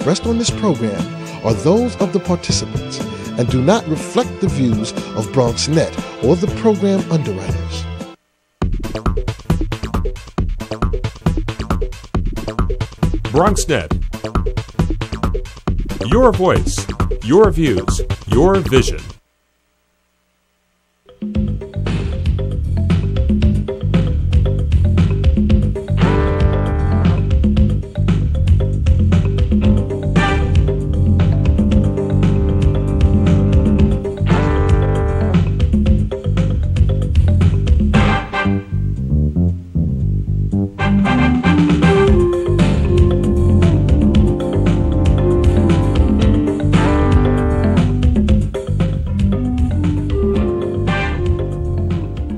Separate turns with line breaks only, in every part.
expressed on this program are those of the participants and do not reflect the views of BronxNet or the program underwriters.
BronxNet. Your voice, your views, your vision.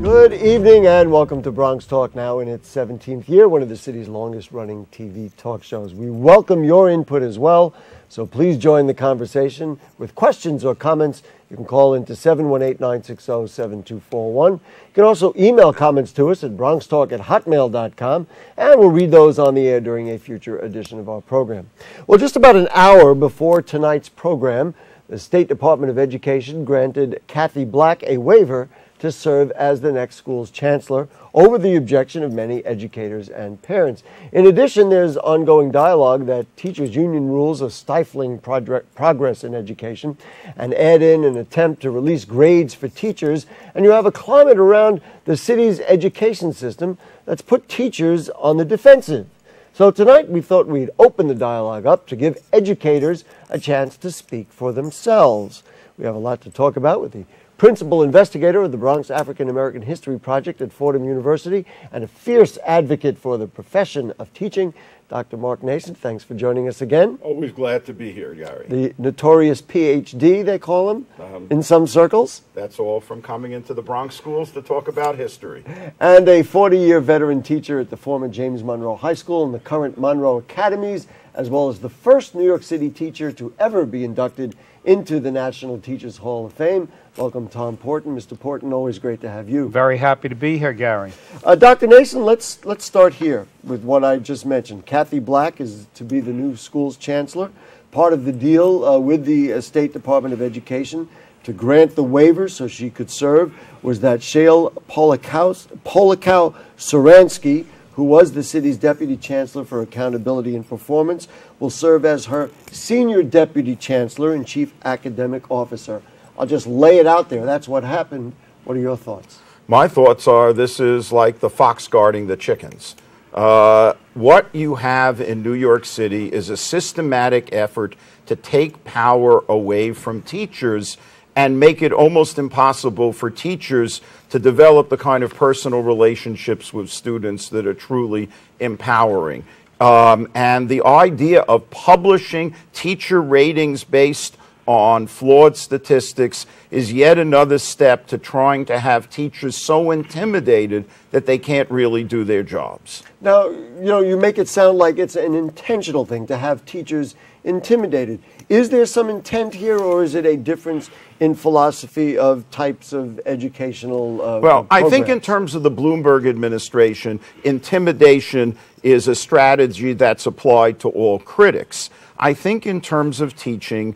Good evening and welcome to Bronx Talk, now in its 17th year, one of the city's longest running TV talk shows. We welcome your input as well, so please join the conversation with questions or comments. You can call into 718-960-7241. You can also email comments to us at bronxtalk@hotmail.com, and we'll read those on the air during a future edition of our program. Well, just about an hour before tonight's program, the State Department of Education granted Kathy Black a waiver to serve as the next school's chancellor over the objection of many educators and parents. In addition, there's ongoing dialogue that teachers' union rules are stifling progress in education, and add in an attempt to release grades for teachers, and you have a climate around the city's education system that's put teachers on the defensive. So tonight we thought we'd open the dialogue up to give educators a chance to speak for themselves. We have a lot to talk about with the principal investigator of the Bronx African American History Project at Fordham University and a fierce advocate for the profession of teaching, Dr. Mark Naison. Thanks for joining us again.
Always glad to be here, Gary.
The notorious PhD, they call him, in some circles.
That's all from coming into the Bronx schools to talk about history.
And a 40-year veteran teacher at the former James Monroe High School and the current Monroe Academies, as well as the first New York City teacher to ever be inducted into the National Teachers Hall of Fame. Welcome, Tom Porton. Mr. Porton, always great to have you.
Very happy to be here, Gary.
Dr. Naison, let's start here with what I just mentioned. Kathy Black is to be the new school's chancellor. Part of the deal with the State Department of Education to grant the waiver so she could serve was that Shale Polikow-Saransky, who was the city's deputy chancellor for accountability and performance, will serve as her senior deputy chancellor and chief academic officer. I'll just lay it out there. That's what happened. What are your thoughts?
My thoughts are this is like the fox guarding the chickens. What you have in New York City is a systematic effort to take power away from teachers and make it almost impossible for teachers to develop the kind of personal relationships with students that are truly empowering. And the idea of publishing teacher ratings based on flawed statistics is yet another step to trying to have teachers so intimidated that they can't really do their jobs.
Now, you make it sound like it's an intentional thing to have teachers intimidated. Is there some intent here, or is it a difference in philosophy of types of educational
Well, I think
programs?
in terms of the Bloomberg administration, intimidation is a strategy that's applied to all critics. I think in terms of teaching,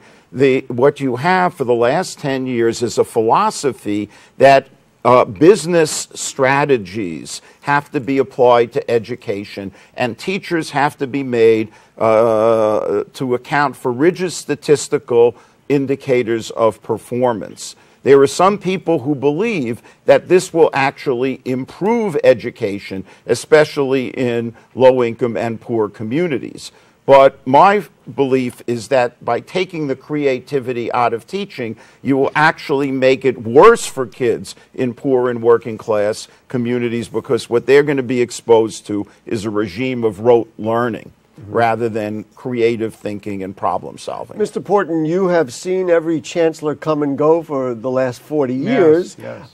what you have for the last 10 years is a philosophy that business strategies have to be applied to education, and teachers have to be made to account for rigid statistical indicators of performance. There are some people who believe that this will actually improve education, especially in low-income and poor communities. But my belief is that by taking the creativity out of teaching, you will actually make it worse for kids in poor and working class communities, because what they're going to be exposed to is a regime of rote learning rather than creative thinking and problem solving.
Mr. Porton, you have seen every chancellor come and go for the last 40 years.
Yes.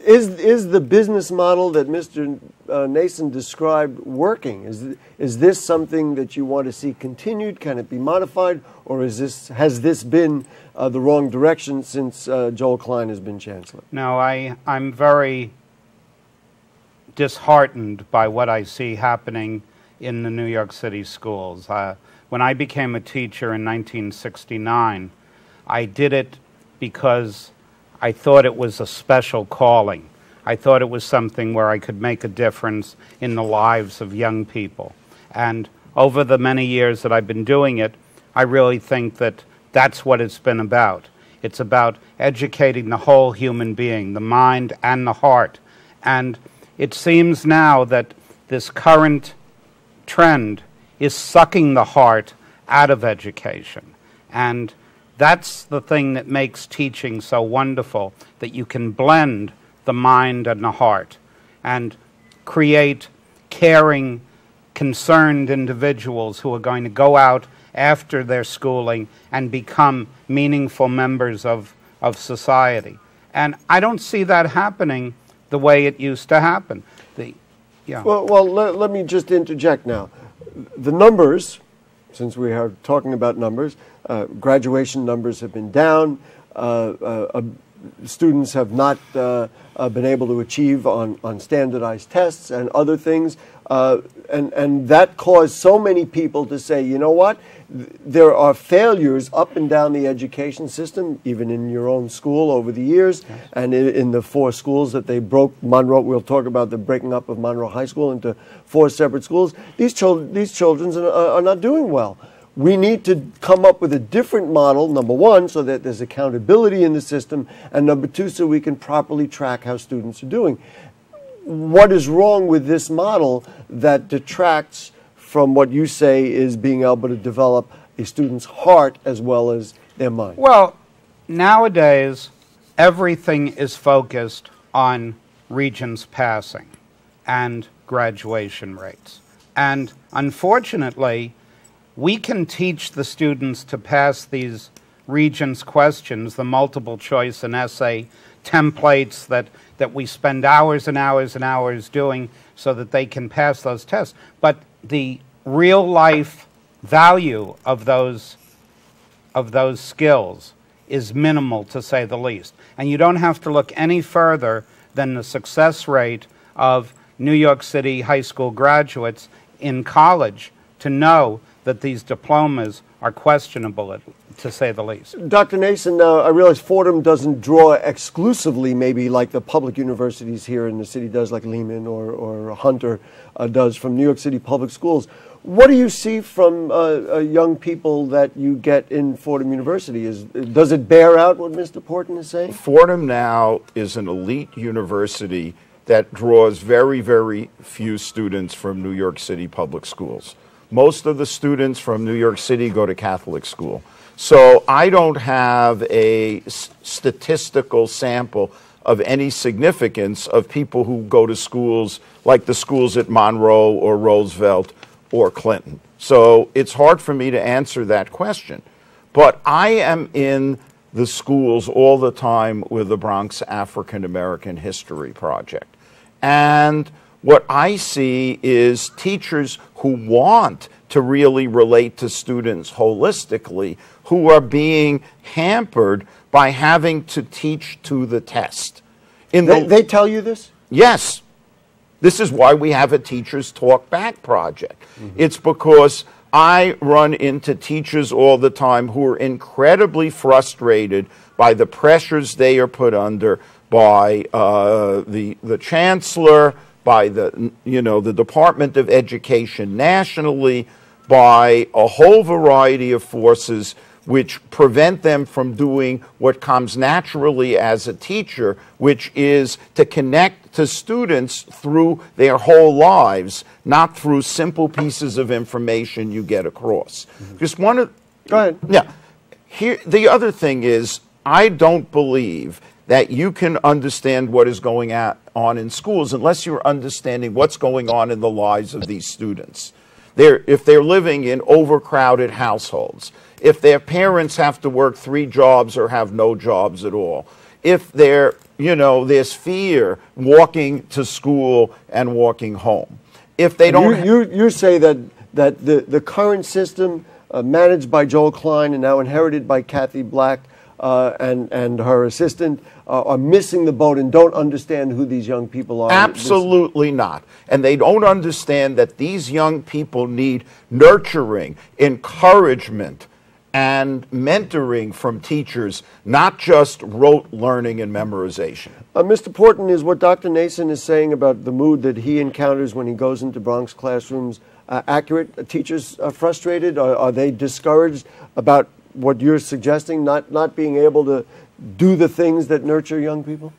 Is the business model that Mr. Naison described working? Is this something that you want to see continued? Can it be modified? Or has this been the wrong direction since Joel Klein has been chancellor?
No, I'm very disheartened by what I see happening in the New York City schools. when I became a teacher in 1969, I did it because I thought it was a special calling. I thought it was something where I could make a difference in the lives of young people. And over the many years that I've been doing it, I really think that that's what it's been about. It's about educating the whole human being, the mind and the heart. And it seems now that this current trend is sucking the heart out of education. And that's the thing that makes teaching so wonderful, that you can blend the mind and the heart and create caring, concerned individuals who are going to go out after their schooling and become meaningful members of society. And I don't see that happening the way it used to happen.
Well, let me just interject now. The numbers, since we are talking about numbers, graduation numbers have been down. Students have not been able to achieve on standardized tests and other things. And that caused so many people to say, you know what, there are failures up and down the education system, even in your own school over the years, yes. And in the 4 schools that they broke Monroe. We'll talk about the breaking up of Monroe High School into 4 separate schools. These children are not doing well. We need to come up with a different model, number one, so that there's accountability in the system, and number 2, so we can properly track how students are doing. What is wrong with this model that detracts from what you say is being able to develop a student's heart as well as their mind?
Well, nowadays, everything is focused on Regents passing and graduation rates. And unfortunately, we can teach the students to pass these Regents questions, the multiple choice and essay templates that we spend hours and hours and hours doing so that they can pass those tests. But the real life value of those skills is minimal, to say the least. And you don't have to look any further than the success rate of New York City high school graduates in college to know that these diplomas are questionable, to say the least.
Dr. Naison, I realize Fordham doesn't draw exclusively, maybe like the public universities here in the city does, like Lehman or Hunter does from New York City public schools. What do you see from young people that you get in Fordham University? Does it bear out what Mr. Porton is saying?
Fordham now is an elite university that draws very, very few students from New York City public schools. Most of the students from New York City go to Catholic school. So I don't have a statistical sample of any significance of people who go to schools like the schools at Monroe or Roosevelt or Clinton. So it's hard for me to answer that question. But I am in the schools all the time with the Bronx African American History Project. And what I see is teachers who want to really relate to students holistically, who are being hampered by having to teach to the test.
They tell you this?
Yes. This is why we have a Teachers Talk Back project. Mm-hmm. It's because I run into teachers all the time who are incredibly frustrated by the pressures they are put under by the chancellor, by the Department of Education nationally, by a whole variety of forces which prevent them from doing what comes naturally as a teacher, which is to connect to students through their whole lives, not through simple pieces of information you get across. Mm-hmm. Just one of...
Go ahead.
Yeah. Here, the other thing is, I don't believe that you can understand what is going on in schools unless you're understanding what's going on in the lives of these students. If they're living in overcrowded households, if their parents have to work 3 jobs or have no jobs at all, if there's fear walking to school and walking home, if they don't...
You say that the current system managed by Joel Klein and now inherited by Kathy Black and her assistant are missing the boat and don't understand who these young people are?
Absolutely not. And they don't understand that these young people need nurturing, encouragement, and mentoring from teachers, not just rote learning and memorization.
Mr. Porton, is what Dr. Naison is saying about the mood that he encounters when he goes into Bronx classrooms accurate? Are teachers frustrated? Are they discouraged about what you're suggesting, not being able to do the things that nurture young people?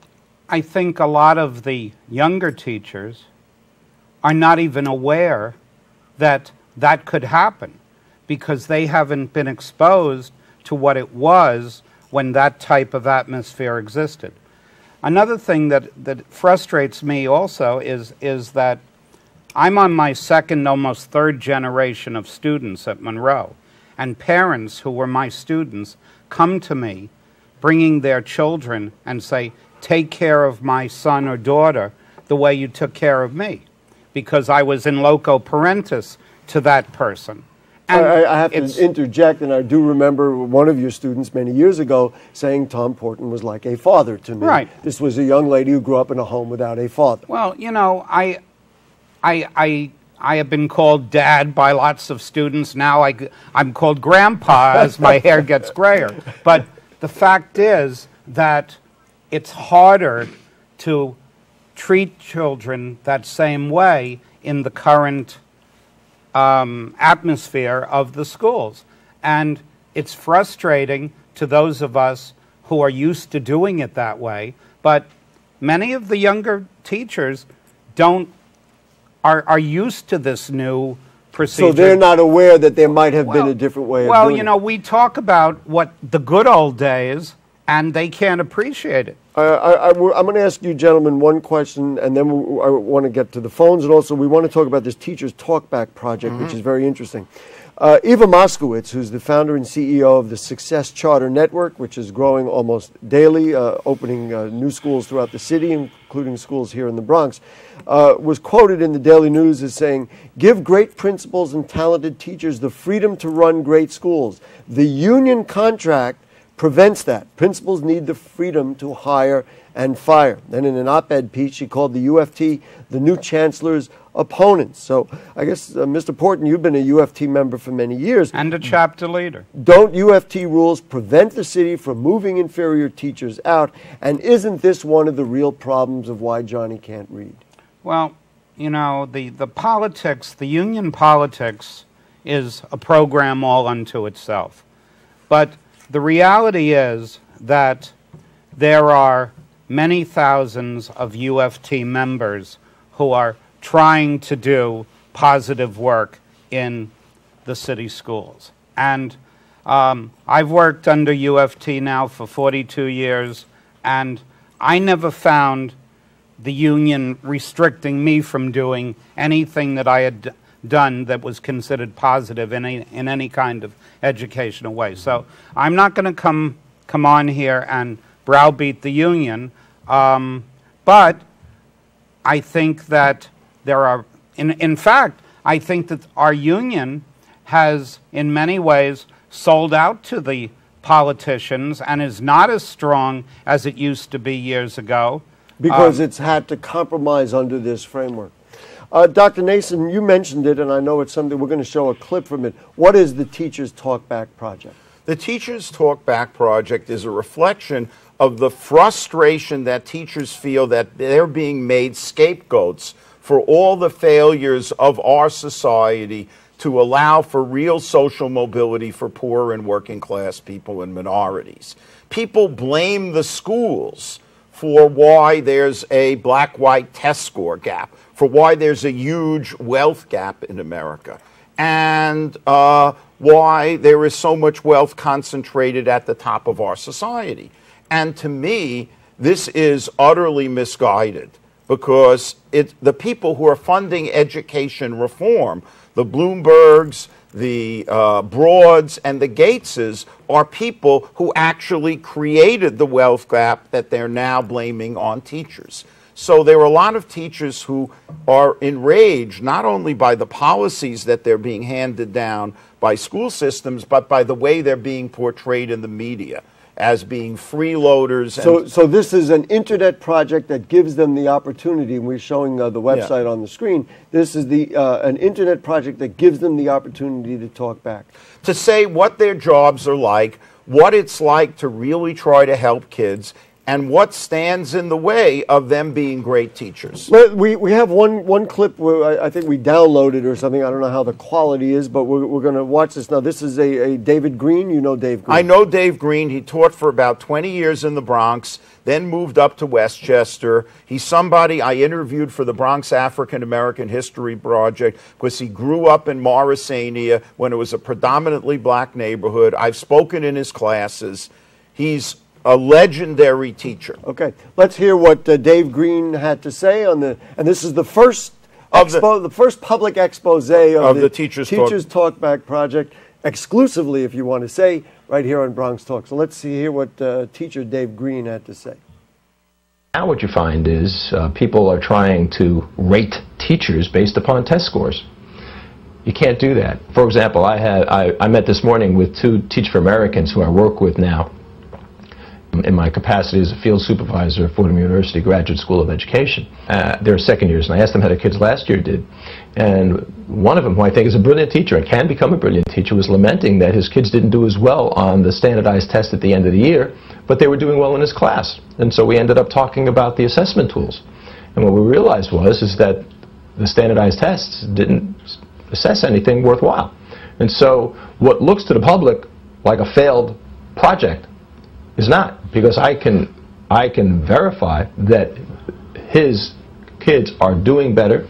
I think a lot of the younger teachers are not even aware that that could happen, because they haven't been exposed to what it was when that type of atmosphere existed. Another thing that frustrates me also is that I'm on my second, almost third generation of students at Monroe, and parents who were my students come to me bringing their children and say, take care of my son or daughter the way you took care of me, because I was in loco parentis to that person.
I have to interject, and I do remember one of your students many years ago saying Tom Porton was like a father to me.
Right.
This was a young lady who grew up in a home without a father.
Well, you know, I have been called dad by lots of students. Now I'm called grandpa as my hair gets grayer. But the fact is that it's harder to treat children that same way in the current atmosphere of the schools. And it's frustrating to those of us who are used to doing it that way, but many of the younger teachers are used to this new procedure.
So they're not aware that there might have been a different way of doing it.
Well, you know, we talk about what the good old days, and they can't appreciate it.
I'm going to ask you gentlemen one question, and then I want to get to the phones, and also we want to talk about this Teachers Talkback project, which is very interesting. Eva Moskowitz, who's the founder and CEO of the Success Charter Network, which is growing almost daily, opening new schools throughout the city, including schools here in the Bronx, was quoted in the Daily News as saying, "Give great principals and talented teachers the freedom to run great schools. The union contract prevents that. Principals need the freedom to hire and fire." Then in an op-ed piece, she called the UFT the new chancellor's opponents. So I guess, Mr. Porton, you've been a UFT member for many years.
And a chapter leader.
Don't UFT rules prevent the city from moving inferior teachers out? And isn't this one of the real problems of why Johnny can't read?
Well, you know, the politics, the union politics is a program all unto itself. But the reality is that there are many thousands of UFT members who are trying to do positive work in the city schools. And I've worked under UFT now for 42 years, and I never found the union restricting me from doing anything that I had done that was considered positive in any kind of educational way. So I'm not going to come on here and browbeat the union, but I think that there are, in fact, I think that our union has in many ways sold out to the politicians and is not as strong as it used to be years ago.
Because it's had to compromise under this framework. Dr. Naison, you mentioned it, and I know it's something we're going to show a clip from it. What is the Teachers Talkback Project?
The Teachers Talkback Project is a reflection of the frustration that teachers feel that they're being made scapegoats for all the failures of our society to allow for real social mobility for poor and working class people and minorities. People blame the schools for why there's a black-white test score gap, for why there's a huge wealth gap in America, and why there is so much wealth concentrated at the top of our society. And to me, this is utterly misguided, because the people who are funding education reform, the Bloombergs, the Broads, and the Gateses, are people who actually created the wealth gap that they're now blaming on teachers. So there are a lot of teachers who are enraged not only by the policies that they're being handed down by school systems, but by the way they're being portrayed in the media. as being freeloaders.
So this is an internet project that gives them the opportunity, and we're showing the website on the screen. This is an internet project that gives them the opportunity to talk back.
To say what their jobs are like, what it's like to really try to help kids, and what stands in the way of them being great teachers.
We have one clip where I think we downloaded or something. I don't know how the quality is, but we're going to watch this now. This is a David Green. You know Dave Green.
I know Dave Green. He taught for about 20 years in the Bronx, then moved up to Westchester. He's somebody I interviewed for the Bronx African American History Project because he grew up in Morrisania when it was a predominantly black neighborhood. I've spoken in his classes. He's a legendary teacher.
Okay, let's hear what Dave Green had to say on the, and this is the first the first public expose of the Teachers Talk Back project, exclusively, if you want to say, right here on Bronx Talk. So let's hear what teacher Dave Green had to say.
Now what you find is people are trying to rate teachers based upon test scores. You can't do that. For example, I met this morning with 2 Teach for Americans who I work with now in my capacity as a field supervisor at Fordham University Graduate School of Education. They're second years, and I asked them how their kids last year did. And one of them, who I think is a brilliant teacher and can become a brilliant teacher, was lamenting that his kids didn't do as well on the standardized test at the end of the year, but they were doing well in his class. And so we ended up talking about the assessment tools. And what we realized is that the standardized tests didn't assess anything worthwhile. And so what looks to the public like a failed project is not, because I can verify that his kids are doing better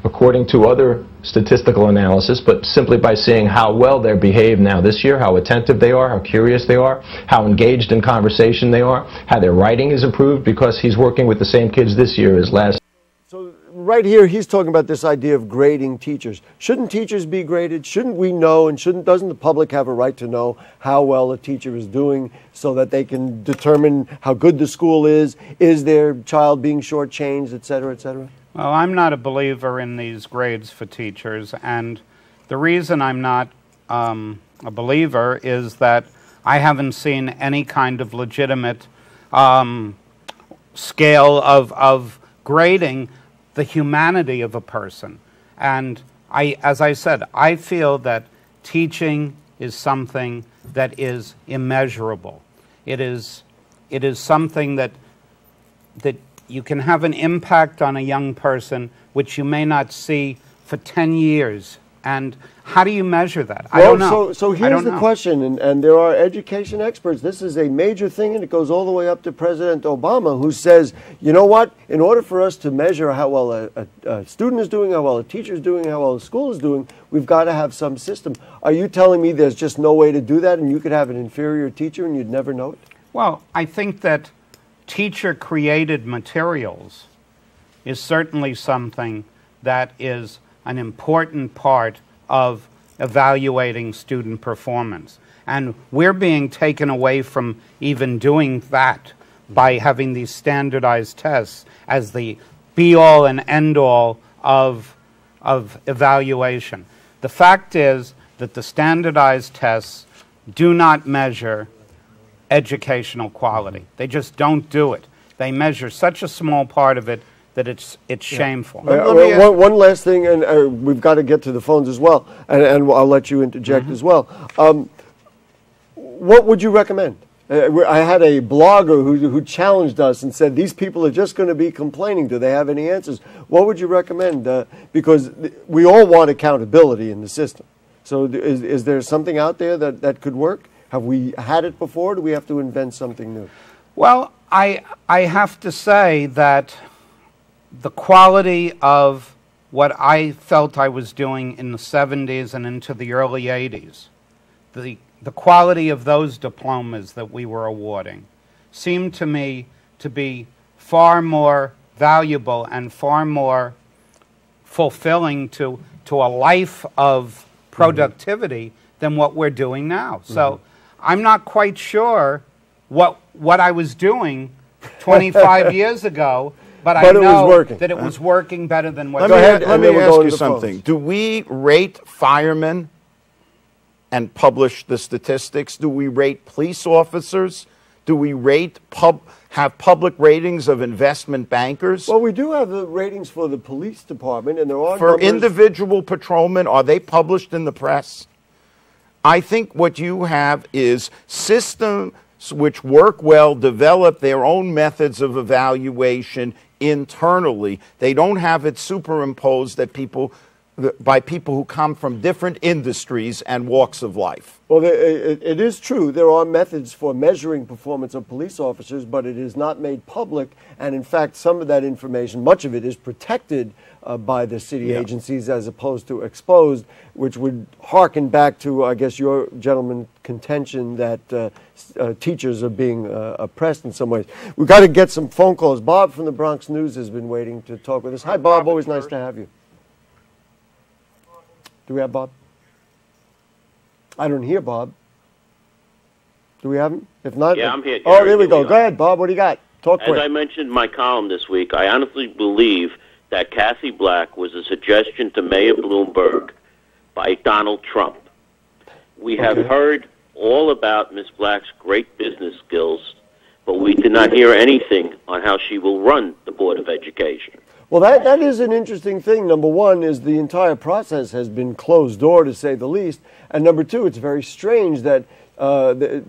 according to other statistical analysis, but simply by seeing how well they're behaved now this year, how attentive they are, how curious they are, how engaged in conversation they are, how their writing is improved because he's working with the same kids this year as last.
So right here, he's talking about this idea of grading teachers. Shouldn't teachers be graded? Shouldn't we know, and doesn't the public have a right to know how well a teacher is doing so that they can determine how good the school is their child being shortchanged, et cetera, et cetera?
Well, I'm not a believer in these grades for teachers, and the reason I'm not a believer is that I haven't seen any kind of legitimate scale of grading the humanity of a person. And as I said, I feel that teaching is something that is immeasurable. It is something that you can have an impact on a young person which you may not see for 10 years. And how do you measure that? I don't know.
So here's the question, and there are education experts. This is a major thing, and it goes all the way up to President Obama, who says, you know what, in order for us to measure how well a student is doing, how well a teacher is doing, how well a school is doing, we've got to have some system. Are you telling me there's just no way to do that, and you could have an inferior teacher and you'd never know it?
Well, I think that teacher-created materials is certainly something that is an important part of evaluating student performance. And we're being taken away from even doing that by having these standardized tests as the be-all and end-all of evaluation. The fact is that the standardized tests do not measure educational quality. They just don't do it. They measure such a small part of it that it's shameful.
One last thing, and we've got to get to the phones as well, and I'll let you interject as well. What would you recommend? I had a blogger who challenged us and said, these people are just going to be complaining. Do they have any answers? What would you recommend? Because we all want accountability in the system. So is there something out there that could work? Have we had it before? Or do we have to invent something new?
Well, I have to say that the quality of what I felt I was doing in the 70s and into the early 80s, the quality of those diplomas that we were awarding seemed to me to be far more valuable and far more fulfilling to a life of productivity than what we're doing now. So I'm not quite sure what I was doing 25 years ago, but I know that it was working better than what.
Let me ask you something. Do we rate firemen and publish the statistics? Do we rate police officers? Do we have public ratings of investment bankers?
Well, we do have the ratings for the police department, and there are
For
numbers.
individual patrolmen, are they published in the press? I think what you have is systems which work well, develop their own methods of evaluation internally. They don't have it superimposed by people who come from different industries and walks of life.
Well, it is true. There are methods for measuring performance of police officers, but it is not made public. And in fact, some of that information, much of it, is protected by the city agencies as opposed to exposed, which would harken back to, I guess, your gentleman's contention that teachers are being oppressed in some ways. We've got to get some phone calls. Bob from the Bronx News has been waiting to talk with us. Hi, Bob. Always nice to have you. Do we have Bob? I don't hear Bob. Do we have him? If not,
yeah, I'm here.
Oh, there we go. Go ahead, Bob. What do you got? Talk quick.
As I mentioned in my column this week, I honestly believe that Kathy Black was a suggestion to Mayor Bloomberg by Donald Trump. We have heard all about Ms. Black's great business skills, but we did not hear anything on how she will run the Board of Education.
Well, that is an interesting thing. Number one is the entire process has been closed door, to say the least. And number two, it's very strange that the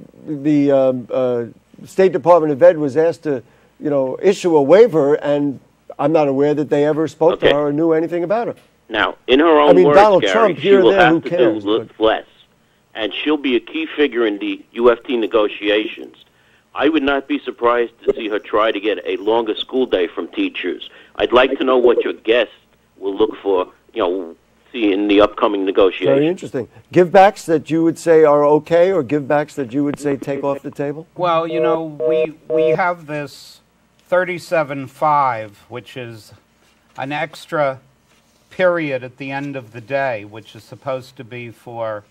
State Department of Ed was asked to, issue a waiver, and I'm not aware that they ever spoke to her or knew anything about her.
Now, in her own words,
Donald
Gary,
Trump,
she will have to
cares,
do less, and she'll be a key figure in the UFT negotiations. I would not be surprised to see her try to get a longer school day from teachers. I'd like to know what your guests will look for, see in the upcoming negotiations.
Very interesting. Givebacks that you would say are okay, or givebacks that you would say take off the table?
Well, we have this 37.5, which is an extra period at the end of the day, which is supposed to be for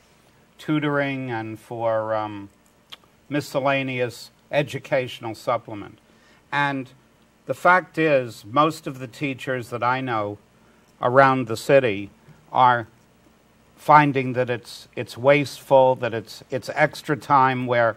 tutoring and for miscellaneous educational supplement. And the fact is, most of the teachers that I know around the city are finding that it's wasteful, that it's extra time where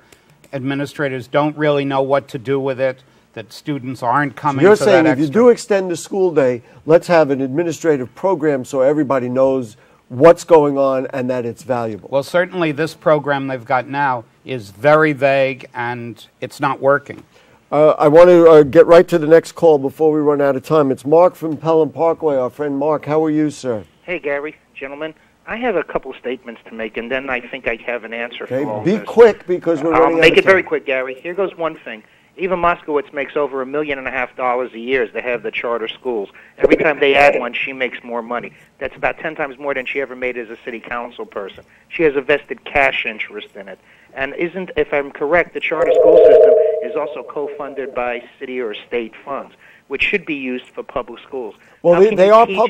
administrators don't really know what to do with it, that students aren't coming
You're
for
saying
that
if you do extend the school day, let's have an administrative program so everybody knows what's going on and that it's valuable.
Well, certainly this program they've got now is very vague and it's not working.
I want to get right to the next call before we run out of time. It's Mark from Pelham Parkway, our friend Mark. How are you, sir?
Hey, Gary, gentlemen. I have a couple of statements to make, and then I think I have an answer for all
be
this.
quick because we're running out of time.
I'll make it very quick, Gary. Here goes one thing. Eva Moskowitz makes over $1.5 million a year to have the charter schools. Every time they add one, she makes more money. That's about 10 times more than she ever made as a city council person. She has a vested cash interest in it. And if I'm correct, the charter school system is also co-funded by city or state funds, which should be used for public schools.
Well,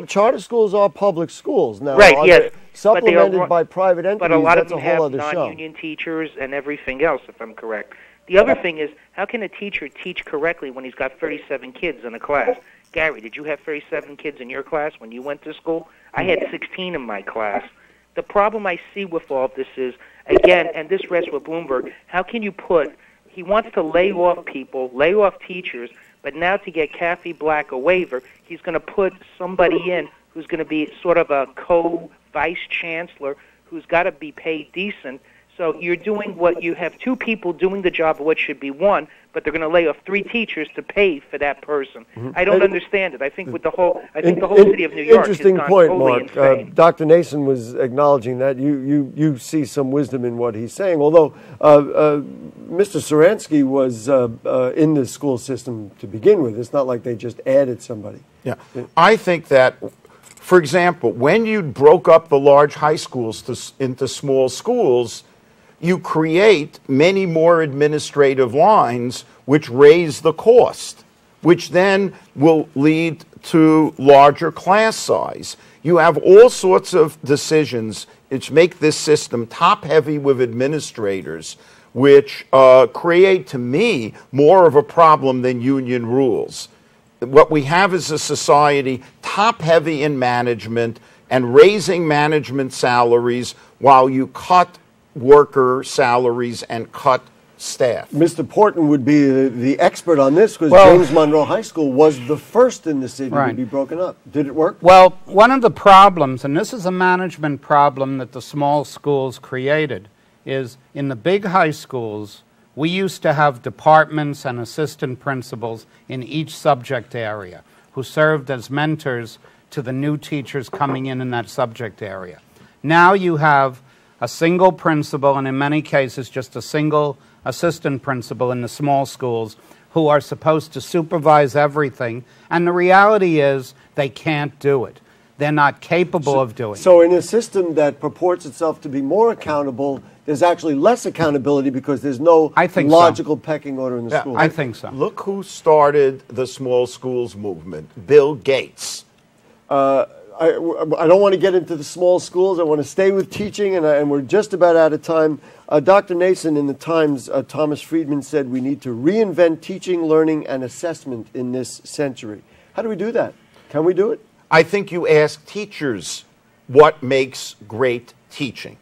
charter schools are public schools now.
Right, yes.
Supplemented by private entities,
but a lot of
that's
them
a whole
have
other show.
non-union teachers and everything else, if I'm correct. The other thing is, how can a teacher teach correctly when he's got 37 kids in a class? Gary, did you have 37 kids in your class when you went to school? I had 16 in my class. The problem I see with all of this is, again, and this rests with Bloomberg, how can you he wants to lay off people, lay off teachers, but now to get Kathy Black a waiver, he's going to put somebody in who's going to be sort of a co-vice chancellor who's got to be paid decent. So you're doing what you have two people doing the job of what should be one, but they're going to lay off 3 teachers to pay for that person. I don't understand it. I think the whole city of New York has gone totally insane.
Dr. Naison was acknowledging that. You see some wisdom in what he's saying, although Mr. Saransky was in the school system to begin with. It's not like they just added somebody.
Yeah, I think that, for example, when you broke up the large high schools into small schools, you create many more administrative lines which raise the cost, which then will lead to larger class size. You have all sorts of decisions which make this system top-heavy with administrators, which create, to me, more of a problem than union rules. What we have is a society top-heavy in management and raising management salaries while you cut worker salaries and cut staff.
Mr. Porton would be the expert on this because
Well,
James Monroe High School was the first in the city to
Right.
be broken up. Did it work?
Well, one of the problems, and this is a management problem that the small schools created, is in the big high schools, we used to have departments and assistant principals in each subject area who served as mentors to the new teachers coming in that subject area. Now you have a single principal, and in many cases just a single assistant principal in the small schools who are supposed to supervise everything, and the reality is they can't do it. They're not capable of doing it.
So in a system that purports itself to be more accountable, there's actually less accountability because there's no logical pecking order in the school.
I think so.
Look who started the small schools movement, Bill Gates.
I don't want to get into the small schools. I want to stay with teaching, and we're just about out of time. Dr. Naison, in the Times, Thomas Friedman said we need to reinvent teaching, learning, and assessment in this century. How do we do that? Can we do it?
I think you ask teachers what makes great teaching,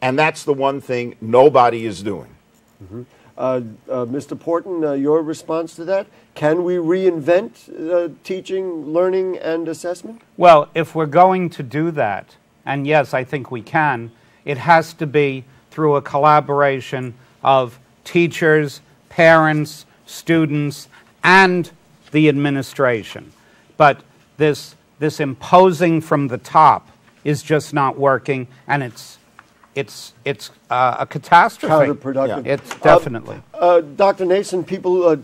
and that's the one thing nobody is doing.
Mm-hmm. Mr. Porton, your response to that? Can we reinvent teaching, learning, and assessment?
Well, if we're going to do that, and yes, I think we can, it has to be through a collaboration of teachers, parents, students, and the administration. But this imposing from the top is just not working, and it's a catastrophe.
Counterproductive.
Yeah. It's definitely.
Dr. Naison,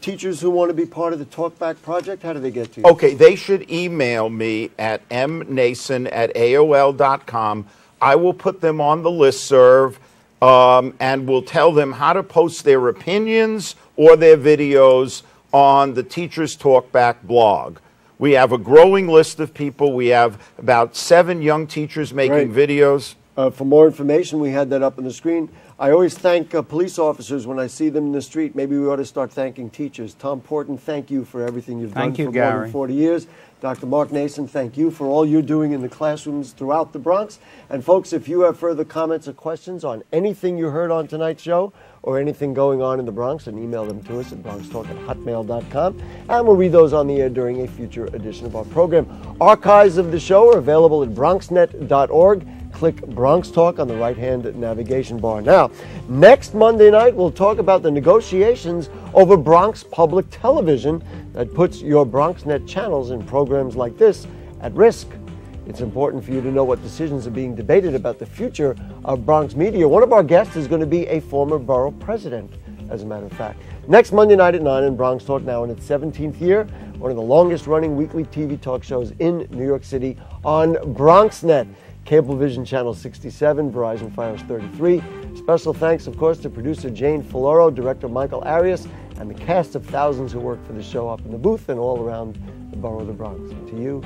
teachers who want to be part of the Talkback Project, how do they get to you?
Okay, they should email me at mnason@aol.com. I will put them on the listserv and will tell them how to post their opinions or their videos on the Teachers Talkback blog. We have a growing list of people. We have about 7 young teachers making videos.
For more information, we had that up on the screen. I always thank police officers when I see them in the street. Maybe we ought to start thanking teachers. Tom Porton, thank you for everything you've done for more than 40 years. Dr. Mark Naison, thank you for all you're doing in the classrooms throughout the Bronx. And folks, if you have further comments or questions on anything you heard on tonight's show or anything going on in the Bronx, then email them to us at BronxTalk@hotmail.com, and we'll read those on the air during a future edition of our program. Archives of the show are available at bronxnet.org. Click Bronx Talk on the right-hand navigation bar. Now, next Monday night, we'll talk about the negotiations over Bronx Public Television that puts your BronxNet channels and programs like this at risk. It's important for you to know what decisions are being debated about the future of Bronx media. One of our guests is going to be a former borough president, as a matter of fact. Next Monday night at 9 in Bronx Talk, now in its 17th year, one of the longest-running weekly TV talk shows in New York City on BronxNet. Cablevision Channel 67, Verizon Fios 33. Special thanks, of course, to producer Jane Folloro, director Michael Arias, and the cast of thousands who work for the show up in the booth and all around the borough of the Bronx. To you,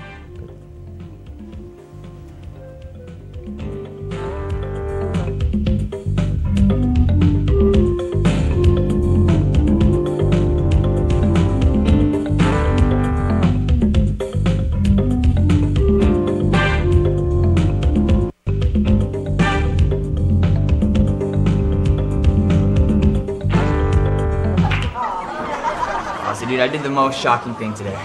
Dude, I did the most shocking thing today.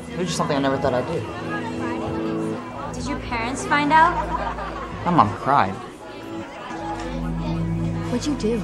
It was just something I never thought I'd do.
Did your parents find out?
My mom cried.
What'd you do?